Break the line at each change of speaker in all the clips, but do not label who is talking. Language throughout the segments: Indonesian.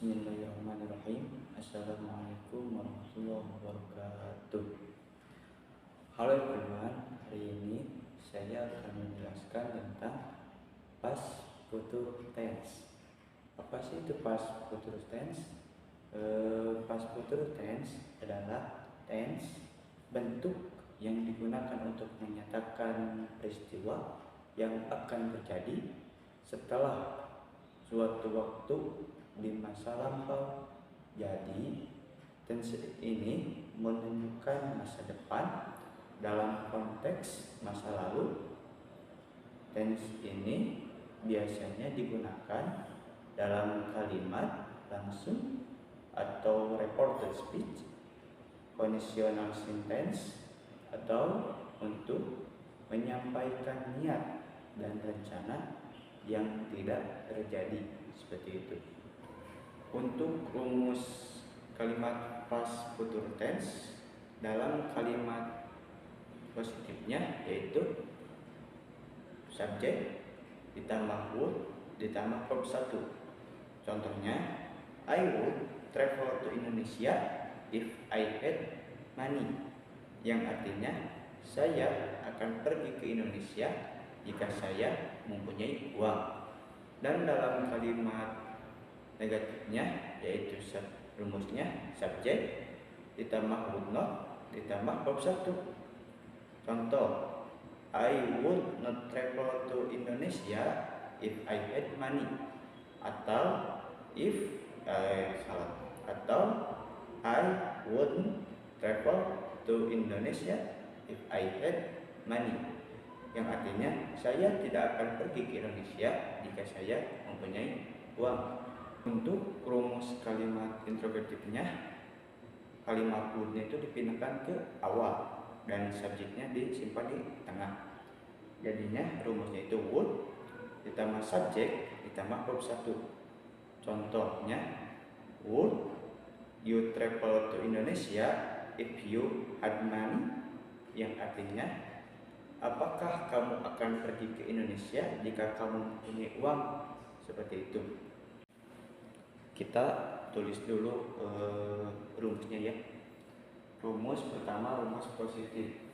Bismillahirrahmanirrahim. Assalamualaikum warahmatullahi wabarakatuh. Halo everyone, hari ini saya akan menjelaskan tentang past future tense. Apa sih itu past future tense? Past future tense adalah tense bentuk yang digunakan untuk menyatakan peristiwa yang akan terjadi setelah suatu waktu di masa lampau. Jadi tense ini menunjukkan masa depan dalam konteks masa lalu. Tense ini biasanya digunakan dalam kalimat langsung atau reported speech, conditional sentence, atau untuk menyampaikan niat dan rencana yang tidak terjadi, seperti itu. Untuk rumus kalimat past future tense dalam kalimat positifnya yaitu subjek ditambah would ditambah verb 1. Contohnya, I would travel to Indonesia if I had money, yang artinya saya akan pergi ke Indonesia jika saya mempunyai uang. Dan dalam kalimat negatifnya yaitu rumusnya subjek ditambah would not ditambah verb 1. Contoh, I would not travel to Indonesia if I had money, atau I wouldn't travel to Indonesia if I had money, yang artinya saya tidak akan pergi ke Indonesia jika saya mempunyai uang. Untuk rumus kalimat interrogatifnya, kalimat would-nya itu dipindahkan ke awal dan subjeknya disimpan di tengah. Jadinya rumusnya itu would ditambah subjek ditambah verb 1. Contohnya, would you travel to Indonesia if you had money, yang artinya apakah kamu akan pergi ke Indonesia jika kamu mempunyai uang, seperti itu. Kita tulis dulu rumusnya ya. Rumus pertama, rumus positif.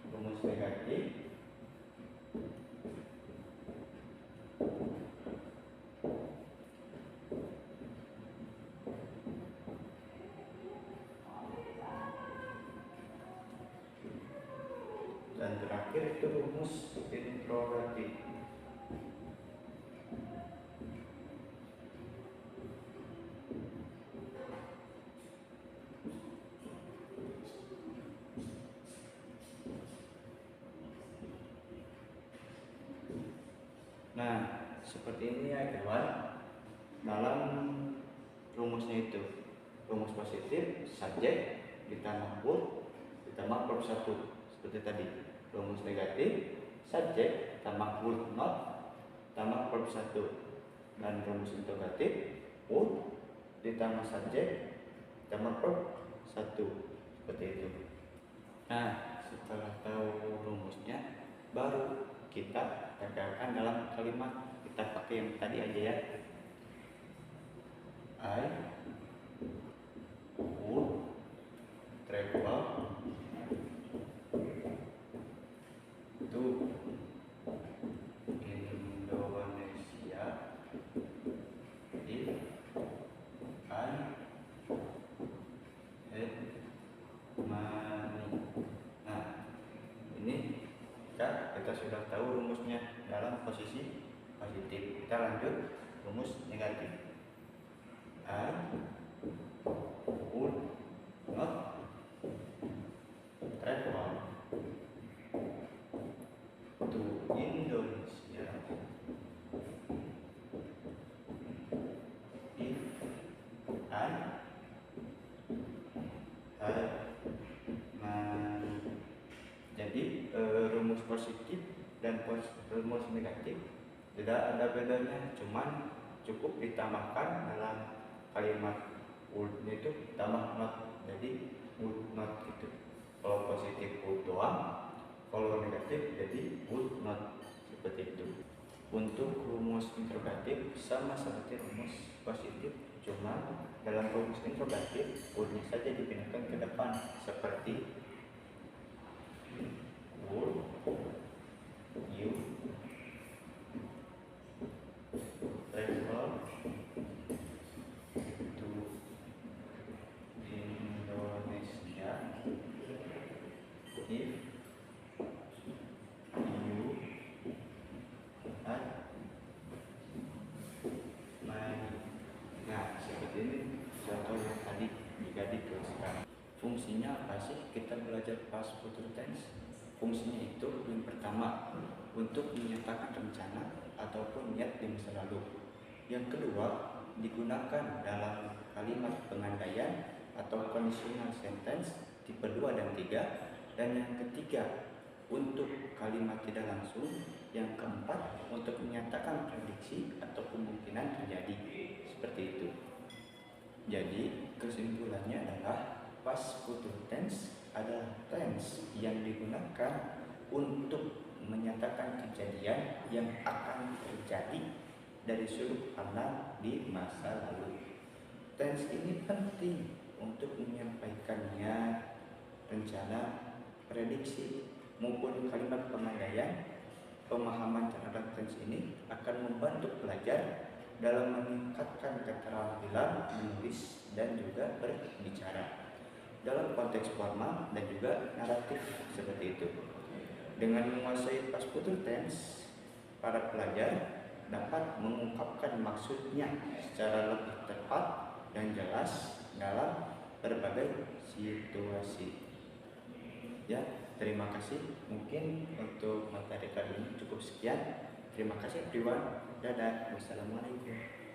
Rumus negatif. Dan terakhir itu rumus interrogatif. Nah, seperti ini ya kawan. Dalam rumusnya itu, rumus positif subjek ditambah would ditambah verb 1, seperti tadi. Rumus negatif subjek tambah would not tambah verb 1, dan rumus interrogatif would ditambah subjek tambah verb 1, seperti itu. Nah, setelah tahu rumusnya, baru kita tekankan dalam kalimat. Kita pakai yang tadi aja ya. I would travel to Indonesia if I had money. Nah, ini kita sudah tahu rumusnya dalam posisi positif. Kita lanjut rumus negatif. I would not travel to Indonesia if I had money. Jadi rumus positif dan rumus negatif Tidak ada bedanya, cuman cukup ditambahkan dalam kalimat would-nya itu tambah not, jadi would not gitu. Kalau positif would doang, kalau negatif jadi would not, seperti itu. Untuk rumus interrogatif sama seperti rumus positif, cuma dalam rumus interrogatif would-nya saja dipindahkan ke depan, seperti would you travel to Indonesia if you had money. Nah, seperti ini contoh yang tadi jika dituliskan. Fungsinya apa sih kita belajar past future tense? Fungsinya itu yang pertama untuk menyatakan rencana ataupun niat di masa lalu. Yang kedua, digunakan dalam kalimat pengandaian atau conditional sentence tipe 2 dan 3. Dan yang ketiga, untuk kalimat tidak langsung. Yang keempat, untuk menyatakan prediksi atau kemungkinan terjadi. Seperti itu. Jadi, kesimpulannya adalah past future tense adalah tense yang digunakan untuk menyatakan kejadian yang akan terjadi dari sudut pandang di masa lalu. Tense ini penting untuk menyampaikannya rencana, prediksi, maupun kalimat pengandaian. Pemahaman terhadap tense ini akan membantu pelajar dalam meningkatkan keterampilan menulis dan juga berbicara dalam konteks formal dan juga naratif, seperti itu. Dengan menguasai past future tense, para pelajar dapat mengungkapkan maksudnya secara lebih tepat dan jelas dalam berbagai situasi. Ya, terima kasih. Mungkin untuk materi kali ini cukup sekian. Terima kasih everyone. Dadah. Wassalamualaikum.